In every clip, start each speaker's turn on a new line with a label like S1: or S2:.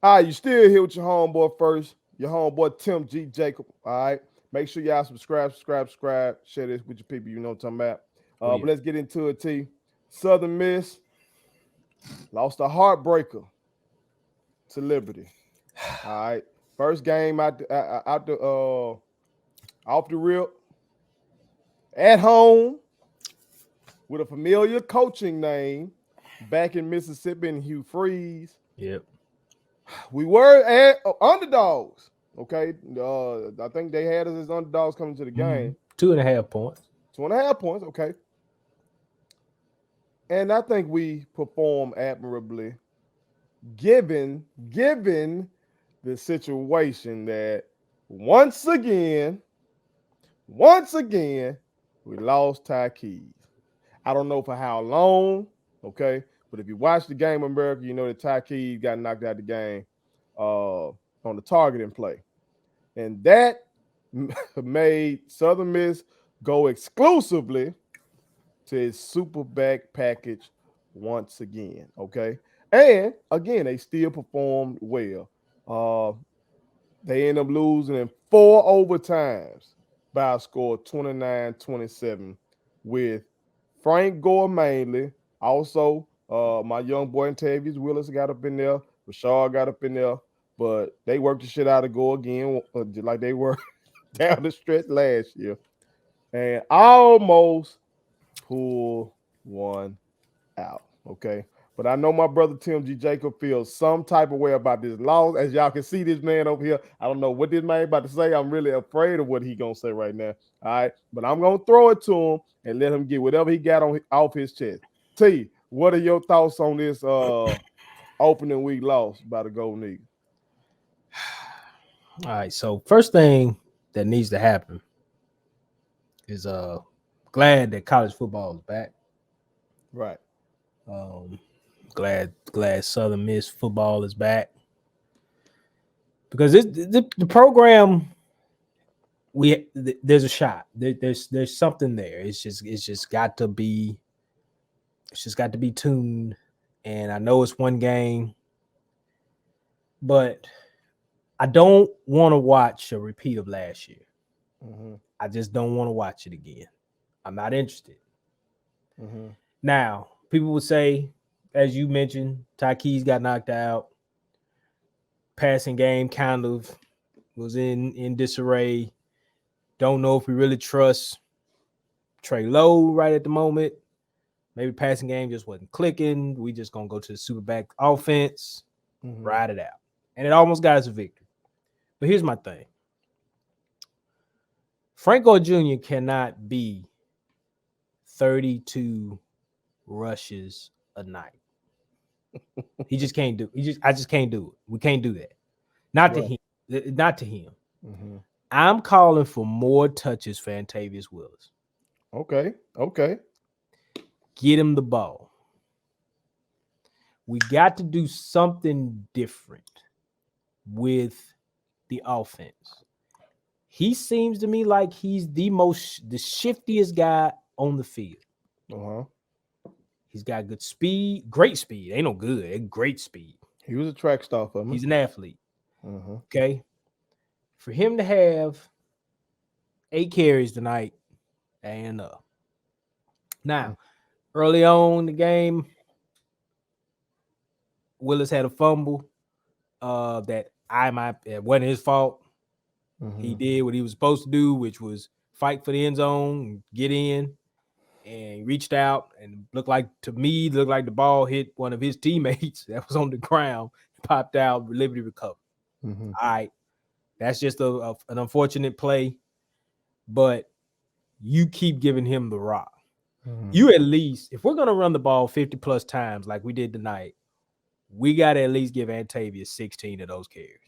S1: All right, you still here with your homeboy first, your homeboy Tim G. Jacob. All right. Make sure y'all subscribe. Share this with your people. You know what I'm talking about.
S2: Oh yeah.
S1: But let's get into it, T. Southern Miss lost a heartbreaker to Liberty. All right. First game off the rip at home with a familiar coaching name back in Mississippi and Hugh Freeze.
S2: Yep.
S1: We were underdogs. Okay. I think they had us as underdogs coming to the game.
S2: 2.5 points.
S1: 2.5 points. Okay. And I think we performed admirably given the situation that once again, we lost Ty Keys. I don't know for how long, okay? But if you watch the game of America, you know that Ty Keys got knocked out of the game on the targeting play. And that made Southern Miss go exclusively to his super back package once again, okay? And again, they still performed well. Uh, they end up losing in 4 overtimes by a score of 29-27 with Frank Gore mainly. Also, my young boy Antavius Willis got up in there. Rashard got up in there. But they worked the shit out of Gore again, just like they were down the stretch last year. And almost pull one out. Okay. But I know my brother Tim G. Jacob feels some type of way about this loss. As y'all can see, this man over here, I don't know what this man about to say. I'm really afraid of what he gonna say right now. All right. But I'm gonna throw it to him and let him get whatever he got on off his chest. T, what are your thoughts on this opening week loss by the Golden Eagles?
S2: All right. So first thing that needs to happen is glad that college football is back.
S1: Right.
S2: Um, glad Southern Miss football is back because the program there's a shot. There's something there. It's just got to be tuned. And I know it's one game, but I don't want to watch a repeat of last year.
S1: Mm-hmm.
S2: I just don't want to watch it again. I'm not interested.
S1: Mm-hmm.
S2: Now, people would say, as you mentioned, Ty Keys got knocked out. Passing game kind of was in disarray. Don't know if we really trust Trey Lowe right at the moment. Maybe passing game just wasn't clicking. We just gonna go to the super back offense,
S1: Mm-hmm.
S2: ride it out. And it almost got us a victory. But here's my thing. Franco Jr. cannot be 32 rushes a night. He just can't do. I just can't do it. We can't do that. Not to
S1: Right.
S2: him. Not to him.
S1: Mm-hmm.
S2: I'm calling for more touches for Antavius Willis.
S1: Okay. Okay.
S2: Get him the ball. We got to do something different with the offense. He seems to me like he's the shiftiest guy on the field.
S1: Uh-huh.
S2: He's got good speed, great speed. Ain't no good, great speed.
S1: He was a track star for me.
S2: He's an athlete.
S1: Uh-huh.
S2: Okay. For him to have 8 carries tonight, ain't enough. Now, early on in the game, Willis had a fumble that it wasn't his fault.
S1: Mm-hmm.
S2: He did what he was supposed to do, which was fight for the end zone, get in, and reached out and looked like the ball hit one of his teammates that was on the ground, popped out, Liberty recovered.
S1: Mm-hmm.
S2: All right. That's just an unfortunate play, but you keep giving him the rock.
S1: Mm-hmm.
S2: You at least, if we're going to run the ball 50 plus times like we did tonight, we got to at least give Antavius 16 of those carries.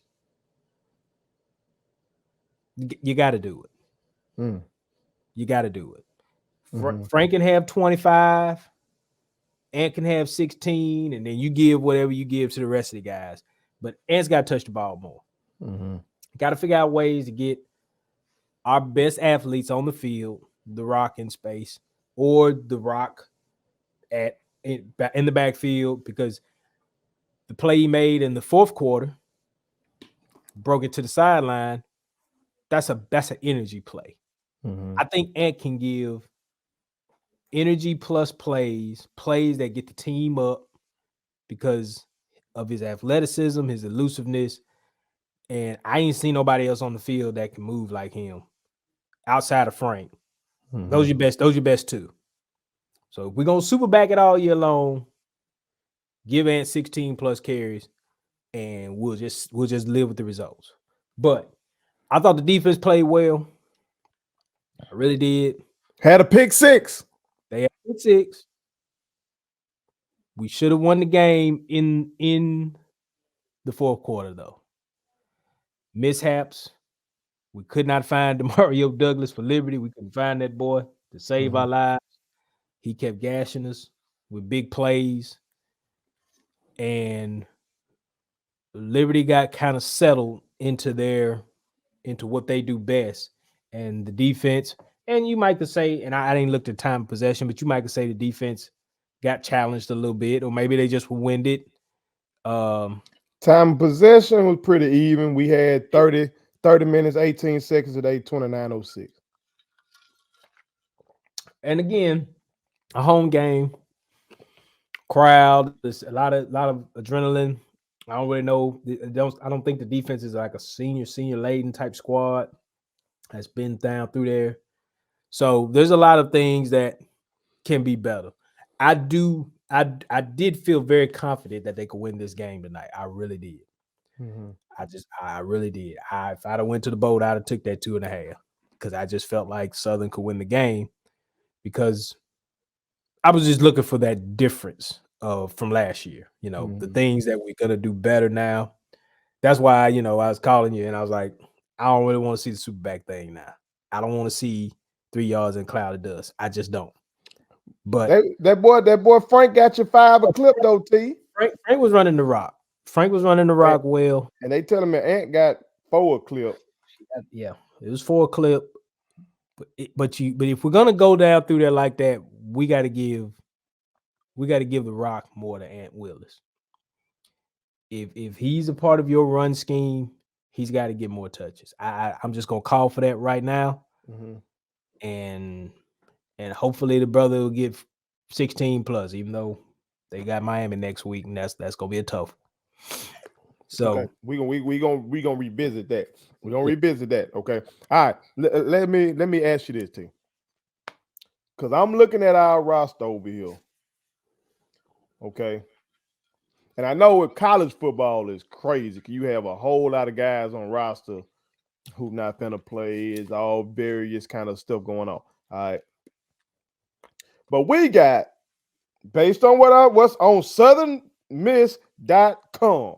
S2: You got to do it.
S1: Mm.
S2: You got to do it.
S1: Mm-hmm.
S2: Frank can have 25, Ant can have 16, and then you give whatever you give to the rest of the guys. But Ant's got to touch the ball more.
S1: Mm-hmm.
S2: Got to figure out ways to get our best athletes on the field, the rock in space, or the rock in the backfield, because the play he made in the fourth quarter broke it to the sideline. That's an energy play.
S3: Mhm.
S2: I think Ant can give energy plus plays that get the team up because of his athleticism, his elusiveness, and I ain't seen nobody else on the field that can move like him outside of Frank. Those
S3: Mhm.
S2: your best. Those your best two. So if we're gonna super back it all year long, give Ant 16 plus carries, and we'll just live with the results. But I thought the defense played well. I really did.
S1: Had a pick six.
S2: They had 6. We should have won the game in the fourth quarter though. Mishaps. We could not find Demario Douglas for Liberty. We couldn't find that boy to save our
S3: Mhm.
S2: lives. He kept gashing us with big plays, and Liberty got kind of settled into what they do best, and the defense. And you might could say, and I didn't look at time of possession, but you might could say the defense got challenged a little bit, or maybe they just were winded. Um,
S1: Time of possession was pretty even. We had 30 minutes, 18 seconds at 8:29:06.
S2: and again, a home game, crowd, there's a lot of adrenaline. I don't really know. I don't think the defense is like a senior laden type squad that's been down through there. So there's a lot of things that can be better. I did feel very confident that they could win this game tonight. I really did.
S1: Mhm.
S2: I really did. If I'd have went to the boat, I'd have took that 2.5 because I just felt like Southern could win the game because I was just looking for that difference from last year. The
S1: Mhm.
S2: things that we're gonna do better now. That's why I was calling you and I was like, I don't really want to see the super back thing now. I don't want to see 3 yards in cloud of dust. I just don't. But
S1: That boy Frank got your five a clip though, T.
S2: Frank was running the rock. Frank was running the
S1: And,
S2: rock well.
S1: and they telling me Ant got four a clip.
S2: Yeah, it was for a clip. But if we're gonna go down through there like that, we got to give the rock more to Ant Willis. If he's a part of your run scheme, he's got to get more touches. I'm just gonna call for that right now,
S1: Mhm.
S2: and hopefully the brother will get 16 plus, even though they got Miami next week, and that's gonna be a tough.
S1: Okay,
S2: So
S1: we gonna revisit that. We're gonna
S2: yeah,
S1: revisit that. Okay. All right. Let me ask you this, T. Because I'm looking at our roster over here. Okay. And I know with college football is crazy. You have a whole lot of guys on roster who not gonna play. It's all various kind of stuff going on. All right. But we got, based on what's on southernmiss.com,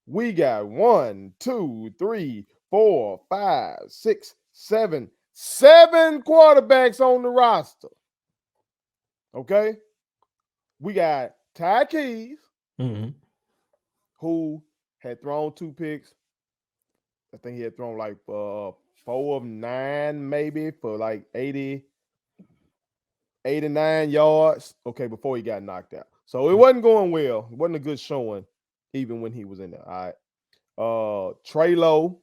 S1: we got 1, 2, 3, 4, 5, 6, 7, 7 quarterbacks on the roster. Okay. We got Ty Keys,
S2: mhm.
S1: who had thrown 2 picks. I think he had thrown like 4 of 9, maybe for like 89 yards. Okay, before he got knocked out. So it wasn't going well. It wasn't a good showing, even when he was in there. All right. Trey Lowe,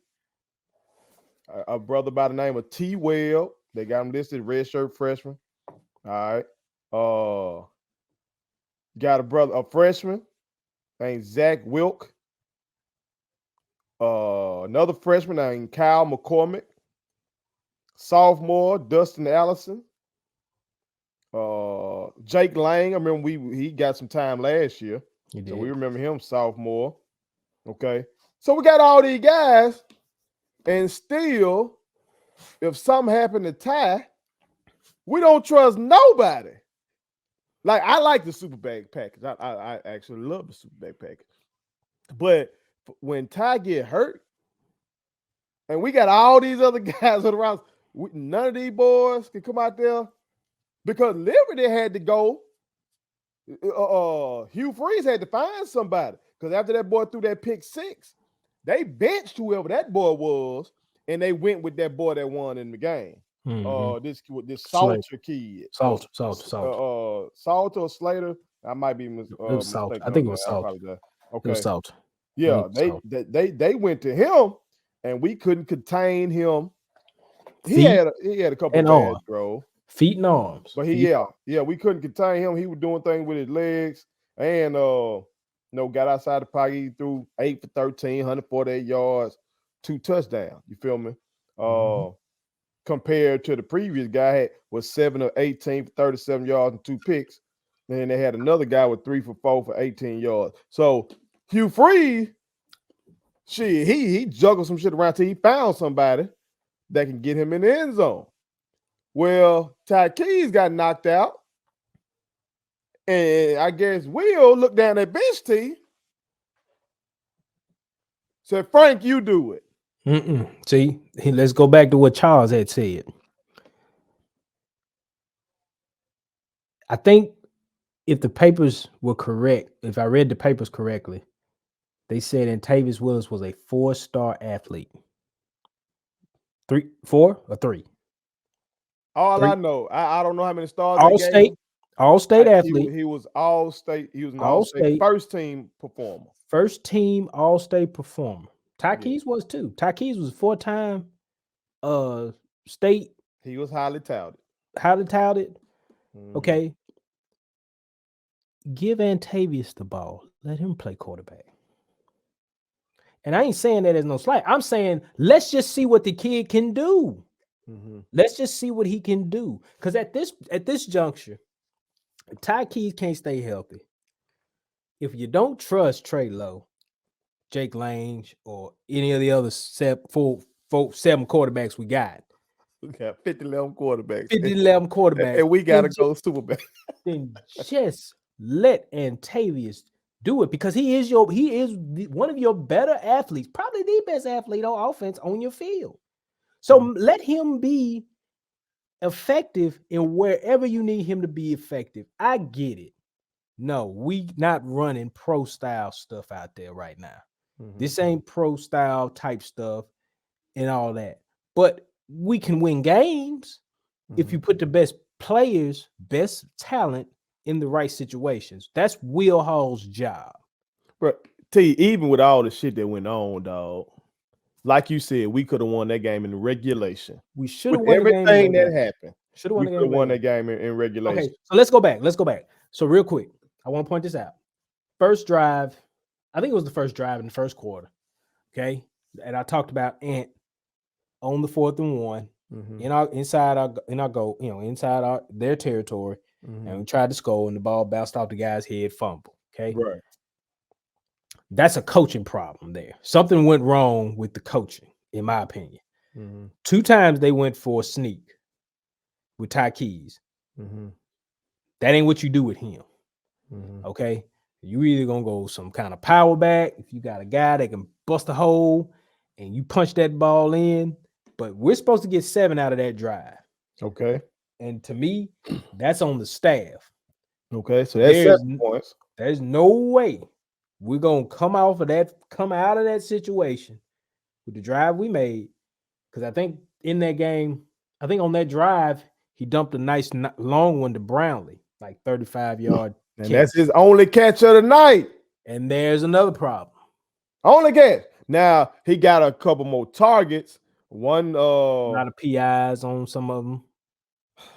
S1: a brother by the name of T. Webb. They got him listed redshirt freshman. All right. Got a freshman named Zach Wilk. Another freshman named Kyle McCormick. Sophomore Dustin Allison. Jake Lang. I remember he got some time last year,
S2: You
S1: so we
S2: did.
S1: remember him sophomore. Okay, so we got all these guys, and still, if something happened to Ty, we don't trust nobody. Like I like the super bag package. I actually love the super bag package, but when Ty get hurt, and we got all these other guys around, none of these boys can come out there because Liberty had to go. Hugh Freeze had to find somebody because after that boy threw that pick six, they benched whoever that boy was, and they went with that boy that won in the game.
S2: Mhm.
S1: This
S2: Slay.
S1: Salter kid,
S2: Salt.
S1: Salter or Slater. I might be
S2: It was salt.
S1: mistaken
S2: I
S1: on
S2: think it
S1: that.
S2: was
S1: I
S2: salt.
S1: apologize.
S2: It was
S1: Okay,
S2: salt.
S1: Yeah,
S2: So
S1: they went to him, and we couldn't contain him.
S2: feet
S1: He had a couple
S2: and
S1: bad
S2: arms,
S1: throws,
S2: feet and arms,
S1: but
S2: feet.
S1: we couldn't contain him. He was doing things with his legs, and got outside the pocket. He threw 8 for 13, 148 yards, 2 touchdowns. You feel me?
S2: Mhm.
S1: Compared to the previous guy was 7 or 18 for 37 yards and 2 picks. Then they had another guy with 3 for 4 for 18 yards. So Hugh Freeze, shit, he juggled some shit around till he found somebody that can get him in the end zone. Well, Ty Keys got knocked out, and I guess Will looked down at bench T, said, "Frank, you do it."
S2: See, let's go back to what Charles had said. I think if the papers were correct, if I read the papers correctly, they said Antavius Willis was a 4-star athlete. 4 or 3?
S1: All I
S2: 3.
S1: know, I don't know how many stars they
S2: All
S1: gave
S2: state,
S1: him.
S2: all state athlete,
S1: He was all state. He was an all
S2: all
S1: state
S2: state,
S1: first team performer.
S2: first team all state performer. Ty
S1: Yeah,
S2: Keys was too. Ty Keys was 4-time state
S1: he was highly touted.
S2: highly touted.
S1: Mhm.
S2: Okay. Give Antavius the ball. Let him play quarterback. And I ain't saying that as no slight. I'm saying let's just see what the kid can do.
S1: Mhm.
S2: Let's just see what he can do. Because at this juncture, if Ty Keys can't stay healthy, if you don't trust Trey Lowe, Jake Lange, or any of the other 7 quarterbacks we got,
S1: We got 50-11 quarterbacks,
S2: 50-11 quarterbacks,
S1: and we got to go Super Bowl.
S2: then just let Antavius do it because he is one of your better athletes, probably the best athlete on offense on your field. So
S1: Mhm.
S2: let him be effective in wherever you need him to be effective. I get it. No, we not running pro style stuff out there right now.
S1: Mhm.
S2: This ain't pro style type stuff and all that. But we can win games if you
S1: Mhm.
S2: put the best players, best talent in the right situations. That's Will Hall's job.
S1: But tell you, even with all the shit that went on, dog, like you said, we could have won that game in regulation.
S2: We should
S1: With
S2: have won the game in
S1: everything that
S2: regulation.
S1: happened,
S2: Should have won
S1: we
S2: the
S1: could
S2: game
S1: have
S2: in
S1: won that
S2: regulation.
S1: game in
S2: Okay,
S1: regulation.
S2: so let's go back. Let's go back. So real quick, I want to point this out. First drive, I think it was the first drive in the first quarter. Okay, and I talked about Ant on the 4th and 1
S1: Mhm.
S2: in our goal, inside their territory, and
S1: Mhm.
S2: we tried to score, and the ball bounced off the guy's head, fumble. Okay,
S1: Right.
S2: that's a coaching problem there. Something went wrong with the coaching, in my opinion.
S1: Mhm.
S2: 2 times they went for a sneak with Ty Keys.
S1: Mhm.
S2: That ain't what you do with him.
S1: Mhm.
S2: Okay. You either gonna go some kind of power back if you got a guy that can bust a hole and you punch that ball in. But we're supposed to get 7 out of that drive.
S1: Okay.
S2: And to me, that's on the staff.
S1: Okay. So that's
S2: There's
S1: 7 points.
S2: there's no way we're gonna come out of that situation with the drive we made. Because I think in that game, I think on that drive, he dumped a nice long one to Brownlee, like 35-yard
S1: And
S2: catch.
S1: that's his only catch of the night.
S2: And there's another problem.
S1: Only catch. Now he got a couple more targets. One
S2: A lot of PIs on some of them.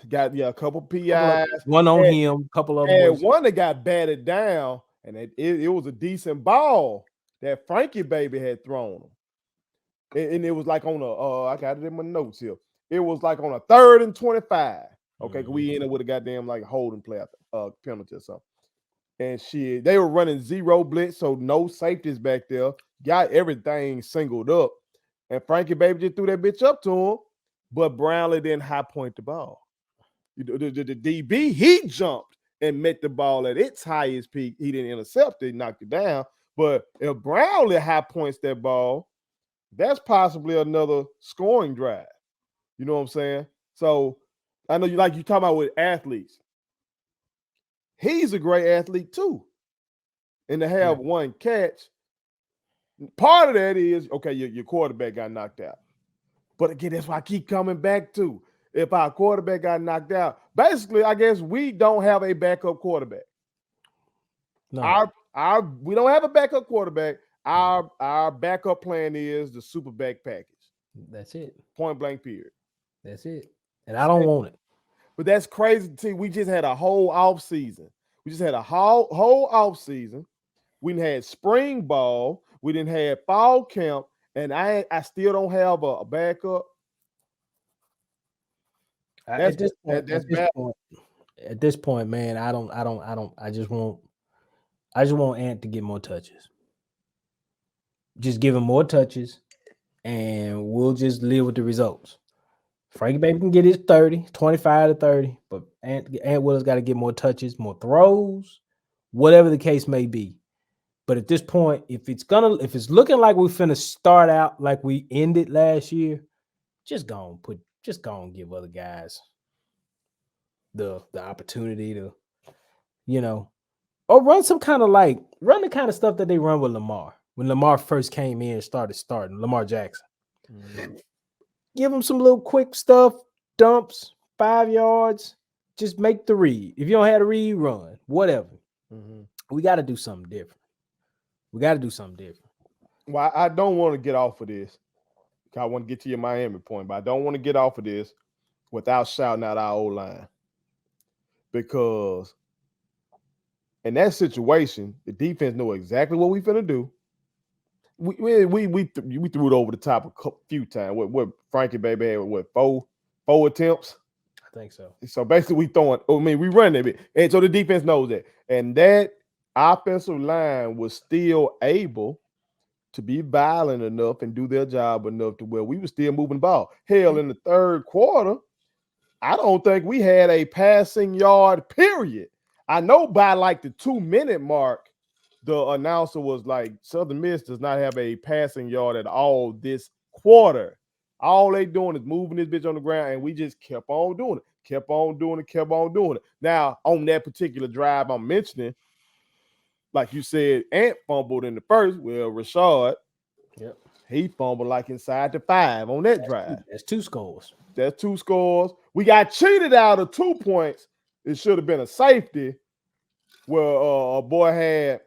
S1: got a couple PIs.
S2: One on
S1: And,
S2: him, couple other
S1: and
S2: ones.
S1: one that got batted down, and it was a decent ball that Frankie Baby had thrown him. And it was like on I got it in my notes here. It was like on a 3rd and 25. Okay, we ended with a goddamn like holding play, penalty or something. And shit, they were running zero blitz, so no safeties back there. Got everything singled up. And Frankie Baby just threw that bitch up to him, but Brownlee didn't high point the ball. The DB, he jumped and met the ball at its highest peak. He didn't intercept it, knocked it down. But if Brownlee high points that ball, that's possibly another scoring drive. You know what I'm saying? So I know you talking about with athletes. He's a great athlete too. And to
S2: Yeah.
S1: have one catch, part of that is okay, your quarterback got knocked out. But again, that's why I keep coming back to. If our quarterback got knocked out, basically, I guess we don't have a backup quarterback.
S2: No.
S1: We don't have a backup quarterback. Our backup plan is the super back package.
S2: That's it.
S1: Point blank period.
S2: That's it. And I don't want it.
S1: But that's crazy. See, we just had a whole off season. We just had a whole off season. We didn't had spring ball. We didn't have fall camp, and I still don't have a backup. That's
S2: At this point,
S1: that's bad.
S2: at this point, man, I just want Ant to get more touches. Just give him more touches, and we'll just live with the results. Frankie Baby can get his 30, 25 to 30, but Ant Willis got to get more touches, more throws, whatever the case may be. But at this point, if it's looking like we finna start out like we ended last year, just go and give other guys the opportunity to, or run the kind of stuff that they run with Lamar when Lamar first came in and starting Lamar Jackson.
S1: Mm-hmm.
S2: Give him some little quick stuff, dumps, 5 yards, just make the read. If you don't have a read, run, whatever.
S1: Mm-hmm.
S2: We got to do something different.
S1: Well, I don't want to get off of this. I want to get to your Miami point, but I don't want to get off of this without shouting out our O-line. Because in that situation, the defense knew exactly what we finna do. We threw it over the top a few times. What Frankie Baby had, four attempts?
S2: I think so.
S1: So basically, we run it. And so the defense knows that. And that offensive line was still able to be violent enough and do their job enough to where we were still moving the ball. Hell, in the third quarter, I don't think we had a passing yard, period. I know by like the 2-minute mark, the announcer was like, Southern Miss does not have a passing yard at all this quarter. All they doing is moving this bitch on the ground, and we just kept on doing it. Now, on that particular drive I'm mentioning, like you said, Ant fumbled in the first. Well, Rashad, he fumbled like inside the 5 on that drive.
S2: That's 2 scores.
S1: That's 2 scores. We got cheated out of 2 points. It should have been a safety where a boy had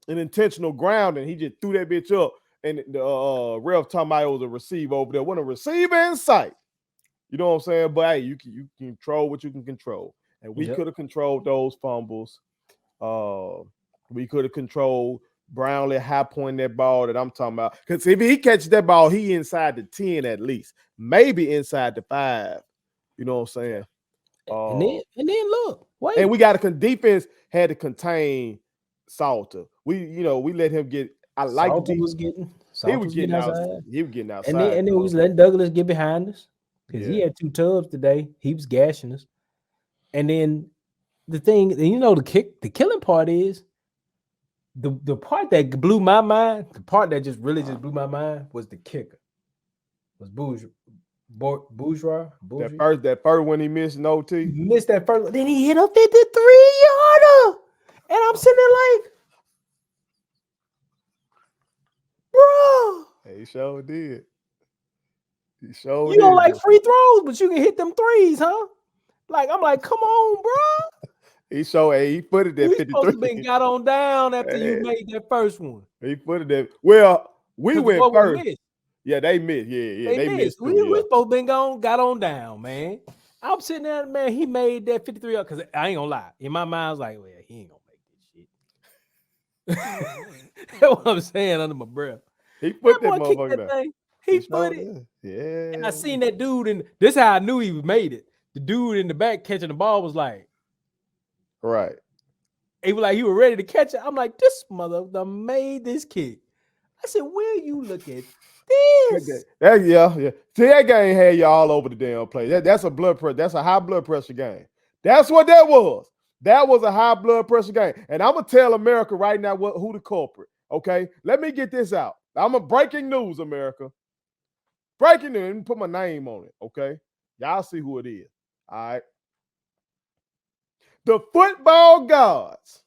S1: an intentional ground and he just threw that bitch up. And the ref talking about it was a receiver over there. Wasn't a receiver in sight. You know what I'm saying? But hey, you can control what you can control. And we could have controlled those fumbles. We could have controlled Brownlee high pointing that ball that I'm talking about. Because if he catches that ball, he inside the 10 at least. Maybe inside the 5. You know what I'm saying?
S2: And then look, wait.
S1: And we got to defense had to contain Salter. We let him get.
S2: Salter was getting outside.
S1: He was getting outside.
S2: And then we was letting Douglas get behind us because he had 2 tubs today. He was gashing us. And then the thing, the killing part is the part that blew my mind. The part that just really blew my mind was the kicker. Was Bourgeois.
S1: That first when he missed an OT.
S2: He missed that first. Then he hit a 53-yarder. And I'm sitting there like, bro.
S1: He sure did. You
S2: don't like free throws, but you can hit them threes, huh? Like, I'm like, come on, bro.
S1: He put it at 53.
S2: Supposed to been got on down after you made that first one.
S1: He put it at. Well, we went first. Yeah, they missed. Yeah, they missed.
S2: We supposed to been got on down, man. I'm sitting there, man. He made that 53 up because I ain't gonna lie. In my mind, I was like, well, he ain't gonna make this shit. That's what I'm saying under my breath.
S1: He put that motherfucker down.
S2: He put it.
S1: Yeah.
S2: And I seen that dude, and this is how I knew he made it. The dude in the back catching the ball was like,
S1: right.
S2: He was like, he was ready to catch it. I'm like, this mother made this kick. I said, where you look at this?
S1: Yeah. See, that game had you all over the damn place. That's a blood pressure. That's a high blood pressure game. That's what that was. That was a high blood pressure game. And I'm gonna tell America right now who the culprit. Okay, let me get this out. I'm a breaking news, America. Breaking news. Let me put my name on it. Okay, y'all see who it is. All right. The football gods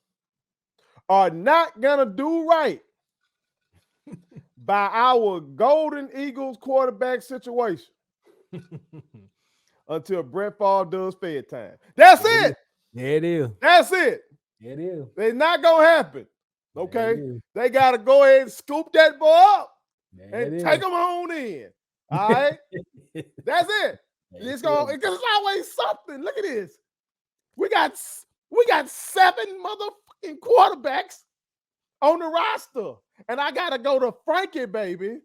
S1: are not gonna do right by our Golden Eagles quarterback situation until Brett Favre does fair time. That's it.
S2: Yeah, it is.
S1: That's it.
S2: It is.
S1: It's not gonna happen. Okay,
S2: is.
S1: they got to go ahead and scoop that boy up
S2: That
S1: and take
S2: is.
S1: him on in. All right, that's it. It's
S2: That's
S1: going
S2: it.
S1: because it's always something. Look at this. We got we got 7 motherfucking quarterbacks on the roster, and I gotta go to Frankie baby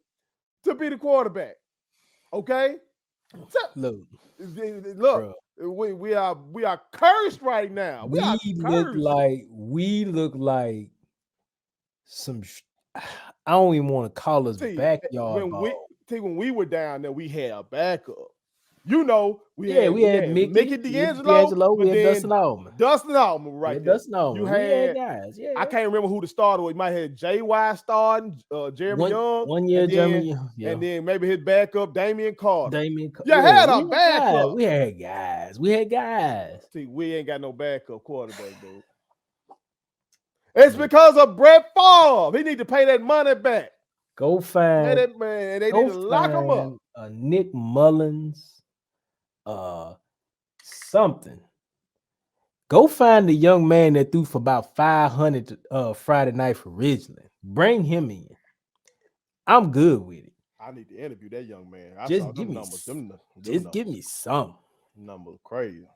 S1: to be the quarterback. Okay, so,
S2: Look,
S1: look,
S2: bro.
S1: we are cursed right now. We are cursed.
S2: We look like some. I don't even want to call us
S1: See,
S2: backyard ball.
S1: when we were down there, we had a backup. You know,
S2: Yeah, we
S1: we
S2: had
S1: had Mickey
S2: Mickey, we had
S1: D'Angelo,
S2: D'Angelo, we
S1: but
S2: had Dustin
S1: then
S2: Allman.
S1: Dustin Allman
S2: We
S1: right
S2: had
S1: there.
S2: Dustin
S1: You
S2: Allman. We had
S1: had
S2: guys.
S1: I
S2: Yeah.
S1: can't remember who the starter was. You might have JY starting, Jeremy Young,
S2: One year, Germany. Yeah.
S1: and then maybe his backup, Damian Carter. You
S2: Yeah,
S1: had a
S2: we had guys.
S1: backup.
S2: We had guys. We had guys.
S1: See, we ain't got no backup quarterback, dude. It's
S2: Look,
S1: because of Brett Favre. He need to pay that money back.
S2: go
S1: Pay
S2: find
S1: that man. They need
S2: go
S1: to lock him up.
S2: find a Nick Mullins, something. Go find the young man that threw for about 500 Friday night for Ridgeland. Bring him in. I'm good with it.
S1: I need to interview that young man. I saw
S2: Just give
S1: them
S2: me,
S1: numbers. Them
S2: just
S1: numbers.
S2: give me some.
S1: Numbers crazy.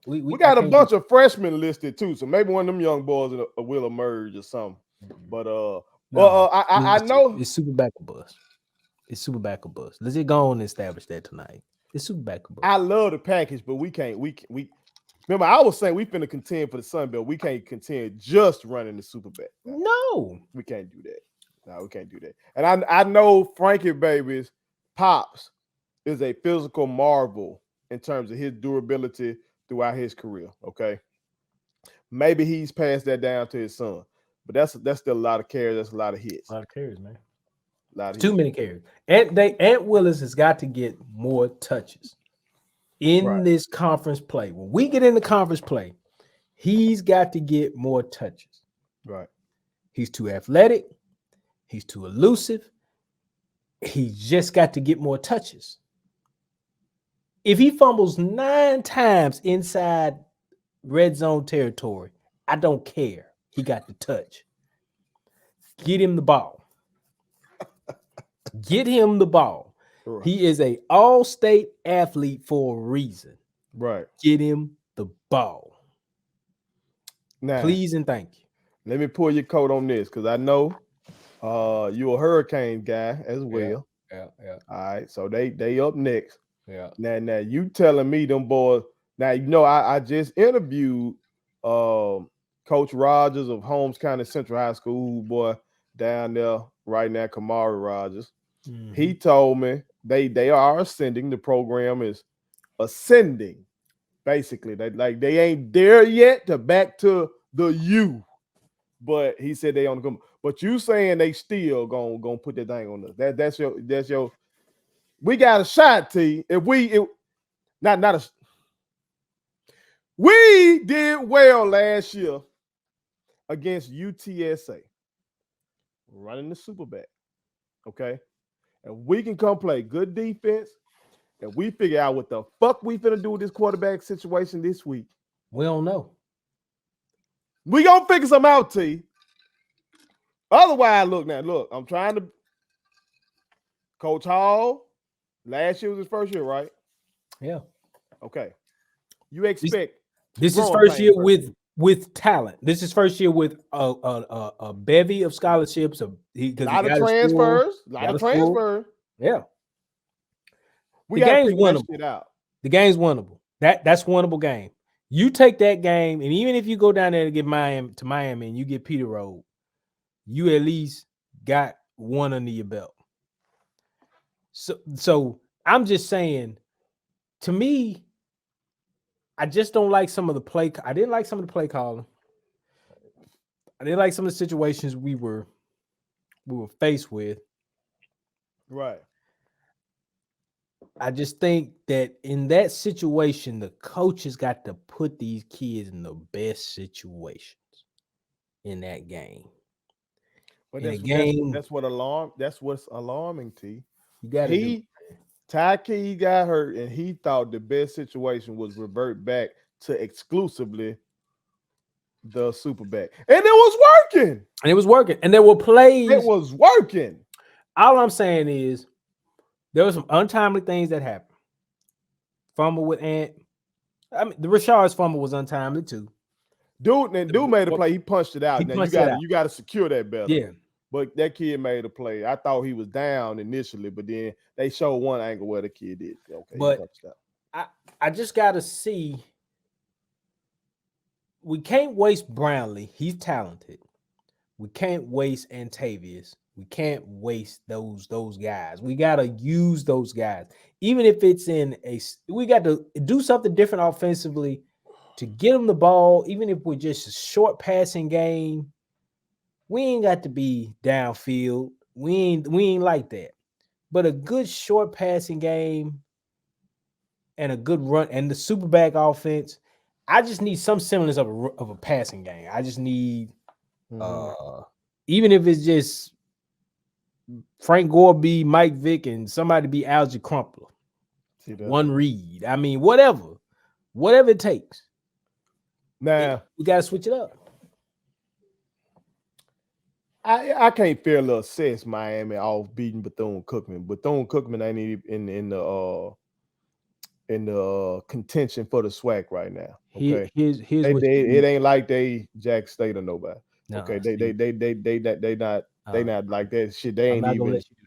S2: We
S1: We got a bunch of freshmen listed too, so maybe one of them young boys will emerge or something. But I know
S2: it's super back of bus. It's super back of bus. Let's just go on and establish that tonight. It's super back of bus.
S1: I love the package, but we can't. We remember I was saying we finna contend for the Sun Belt. We can't contend just running the Super Back.
S2: No,
S1: we can't do that. No, we can't do that. And I know Frankie Baby's pops is a physical marvel in terms of his durability throughout his career. Okay, maybe he's passed that down to his son, but that's still a lot of carries. That's a lot of hits.
S2: a lot of carries, man.
S1: A lot of
S2: Too
S1: hits.
S2: many carries. Ant Willis has got to get more touches in this conference play. When we get in the conference play, he's got to get more touches.
S1: Right.
S2: He's too athletic. He's too elusive. He's just got to get more touches. If he fumbles 9 times inside red zone territory, I don't care. He got the touch. Get him the ball. Get him the ball. Right. He is an all-state athlete for a reason.
S1: Right.
S2: Get him the ball. Now, please and thank you.
S1: Let me pull your coat on this because I know you're a Hurricane guy as well.
S2: Yeah.
S1: All right. So they up next.
S2: Yeah.
S1: Now you telling me them boys. Now you know I just interviewed Coach Rogers of Holmes County Central High School, boy, down there right now, Kamari Rogers. Mm-hmm. He told me they are ascending. The program is ascending. Basically, they ain't there yet to back to the U, but he said they on the come. But you saying they still gonna put that thing on us? That's your. We got a shot, T. We did well last year against UTSA, running the Super Back. Okay, and we can come play good defense. And we figure out what the fuck we finna do with this quarterback situation this week.
S2: We don't know.
S1: We gonna figure some out, T. Otherwise, look, I'm trying to. Coach Hall, last year was his first year, right?
S2: Yeah.
S1: Okay. You expect
S2: this is first year with talent. This is first year with a bevy of scholarships. A
S1: lot of transfers.
S2: Yeah. The game's winnable. The game's winnable. That's winnable game. You take that game, and even if you go down there to get Miami and you get Peter Road, you at least got one under your belt. So I'm just saying, to me, I just don't like some of the play. I didn't like some of the play calling. I didn't like some of the situations we were faced with.
S1: Right.
S2: I just think that in that situation, the coaches got to put these kids in the best situations in that game.
S1: But that's what's alarming, T.
S2: You got to
S1: Ty got hurt, and he thought the best situation was revert back to exclusively the superback, and it was working.
S2: And it was working. And there were
S1: It
S2: plays.
S1: was working.
S2: All I'm saying is there were some untimely things that happened. Fumble with Ant. I mean, the Rashard's fumble was untimely too.
S1: Dude made a play. He punched it out.
S2: He
S1: Now
S2: punched it out.
S1: you gotta secure that better.
S2: Yeah.
S1: But that kid made a play. I thought he was down initially, but then they showed one angle where the kid did. Okay,
S2: But
S1: he punched out.
S2: I just gotta see. We can't waste Brownlee. He's talented. We can't waste Antavius. We can't waste those guys. We gotta use those guys, even if it's in a. We got to do something different offensively to get them the ball. Even if we're just a short passing game, we ain't got to be downfield. We ain't like that. But a good short passing game and a good run and the superback offense. I just need some semblance of a passing game. I just need even if it's just Frank Gore be Mike Vick and somebody be Algie Crumpler. One read. I mean, whatever it takes.
S1: Now
S2: we gotta switch it up.
S1: I can't fairly assess Miami off beating Bethune-Cookman. Bethune-Cookman ain't even in the contention for the SWAC right now. Okay,
S2: here's
S1: it ain't like they Jack State or nobody.
S2: No,
S1: okay, they not like that shit. They ain't
S2: I'm not
S1: even.
S2: Gonna let you do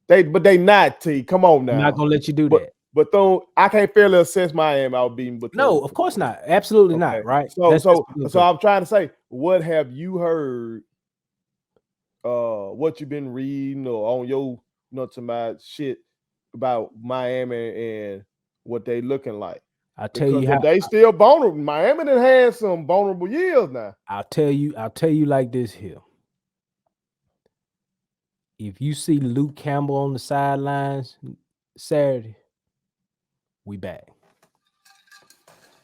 S2: that.
S1: But they not T. Come on now.
S2: I'm not gonna let you do that.
S1: Bethune, I can't fairly assess Miami out beating Bethune.
S2: No, of course not. Absolutely not. Right.
S1: So I'm trying to say, what have you heard? What you've been reading or on your to my shit about Miami and what they looking like?
S2: I'll tell you how
S1: they still vulnerable. Miami done had some vulnerable years now.
S2: I'll tell you like this here. If you see Luke Campbell on the sidelines Saturday, we back.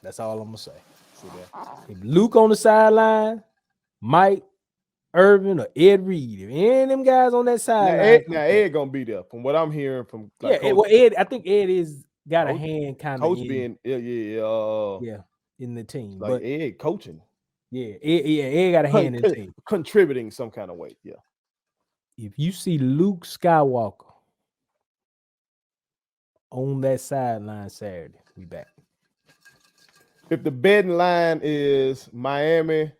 S2: That's all I'm gonna say. If Luke on the sideline, Mike Irvin or Ed Reed, if any of them guys on that sideline,
S1: now Ed gonna be there. From what I'm hearing from
S2: Ed, I think Ed is got a hand kind of
S1: being
S2: in the team,
S1: like
S2: but
S1: Ed coaching.
S2: Ed got a hand in the team,
S1: contributing some kind of way. Yeah.
S2: If you see Luke Skywalker on that sideline Saturday, we back.
S1: If the betting line is Miami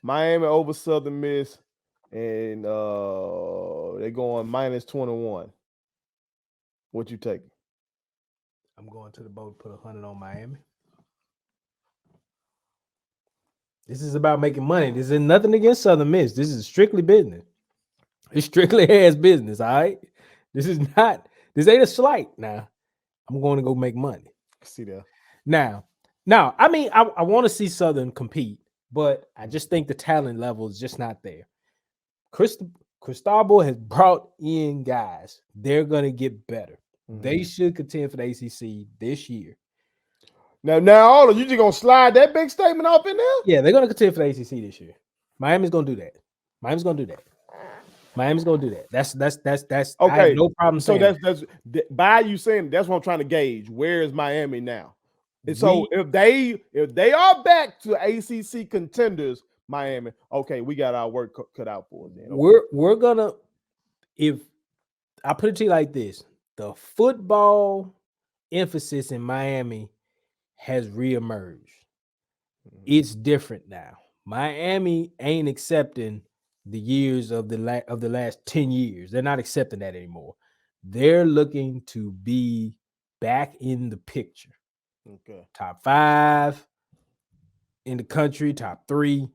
S1: over Southern Miss, and they're going -21, what you taking?
S2: I'm going to the boat, put 100 on Miami. This is about making money. This is nothing against Southern Miss. This is strictly business. It's strictly ass business, all right? This ain't a slight. Now, I'm going to go make money.
S1: See that.
S2: Now, I mean, I want to see Southern compete, but I just think the talent level is just not there. Cristobal has brought in guys. They're going to get better. Mm-hmm. They should contend for the ACC this year.
S1: Now, all of you just gonna slide that big statement off in there?
S2: Yeah, they're gonna contend for the ACC this year. Miami's gonna do that. Miami's gonna do that. That's okay. I have no problem saying.
S1: So that's by you saying that's what I'm trying to gauge. Where is Miami now? And so if they are back to ACC contenders, Miami, okay, we got our work cut out for it. Then
S2: okay. We're gonna, if I put it to you like this, the football emphasis in Miami has reemerged. It's different now. Miami ain't accepting the years of the last 10 years. They're not accepting that anymore. They're looking to be back in the picture.
S1: Okay.
S2: Top 5 in the country, top 3,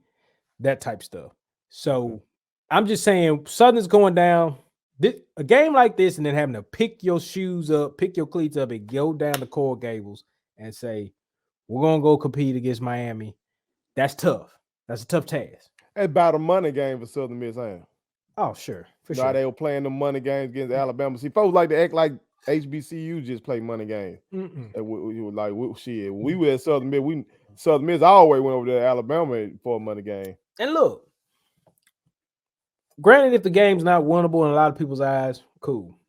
S2: that type stuff. So I'm just saying, Southern's going down. A game like this, and then having to pick your shoes up, pick your cleats up, and go down to Coral Gables and say, we're going to go compete against Miami. That's tough. That's a tough task.
S1: It's about a money game for Southern Miss, ain't it?
S2: Oh, sure. For sure.
S1: They were playing the money games against Alabama. See, folks like to act like HBCU just play money games. We were like, shit. When we were at Southern Miss, Southern Miss always went over to Alabama for a money game.
S2: And look, granted, if the game's not winnable in a lot of people's eyes, cool.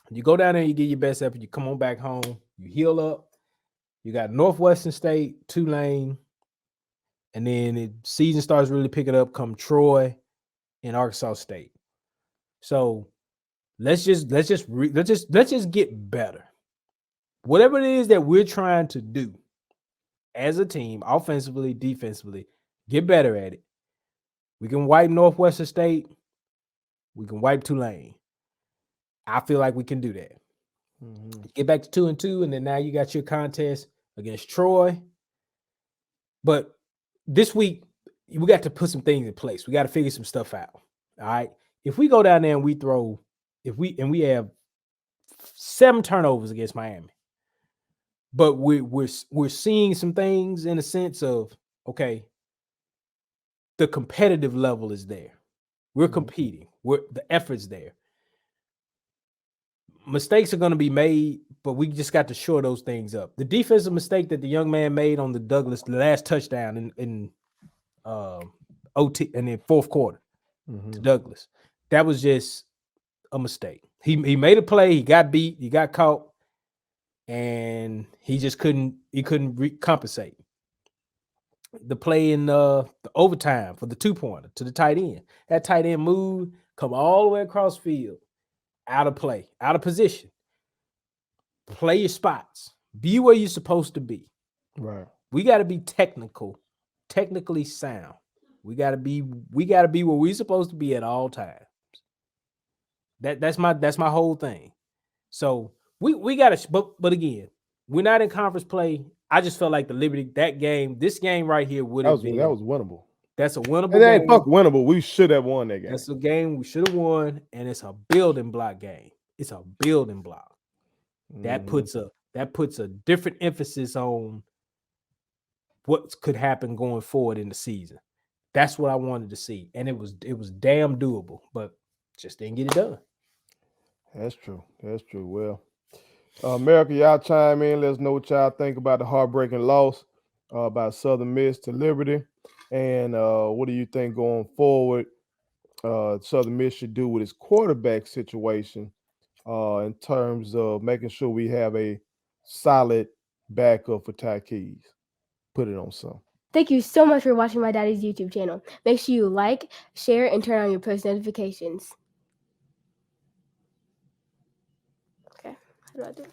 S2: You go down there, you get your best effort, you come on back home, you heal up. You got Northwestern State, Tulane, and then the season starts really picking up come Troy and Arkansas State. So let's just get better. Whatever it is that we're trying to do as a team, offensively, defensively, get better at it. We can wipe Northwestern State. We can wipe Tulane. I feel like we can do that.
S1: Mm-hmm.
S2: Get back to 2-2, and then now you got your contest against Troy. But this week, we got to put some things in place. We got to figure some stuff out. All right. If we go down there and we have 7 turnovers against Miami, but we're seeing some things in a sense of, okay, the competitive level is there. We're competing. The effort's there. Mistakes are going to be made, but we just got to shore those things up. The defensive mistake that the young man made on the last touchdown in OT and in fourth quarter to Douglas, that was just a mistake. He made a play, he got beat, he got caught, and he just couldn't compensate. The play in the overtime for the 2-pointer to the tight end. That tight end moved, come all the way across field, out of play, out of position. Play your spots. Be where you're supposed to be.
S1: Right.
S2: We got to be technically sound. We got to be where we're supposed to be at all times. That's my whole thing. So we got to, but again, we're not in conference play. I just felt like this game right here would have been.
S1: That was winnable.
S2: That's a winnable
S1: And that ain't
S2: game.
S1: fuck winnable. We should have won that game.
S2: That's a game we should have won, and it's a building block game. It's a building block. That puts a different emphasis on what could happen going forward in the season. That's what I wanted to see, and it was damn doable, but just didn't get it done.
S1: That's true. That's true. Well, America, y'all chime in. Let us know what y'all think about the heartbreaking loss by Southern Miss to Liberty, and what do you think going forward? Southern Miss should do with its quarterback situation in terms of making sure we have a solid backup for Ty Keys. Put it on some.
S3: Thank you so much for watching my daddy's YouTube channel. Make sure you like, share, and turn on your post notifications. Okay, how do I do it?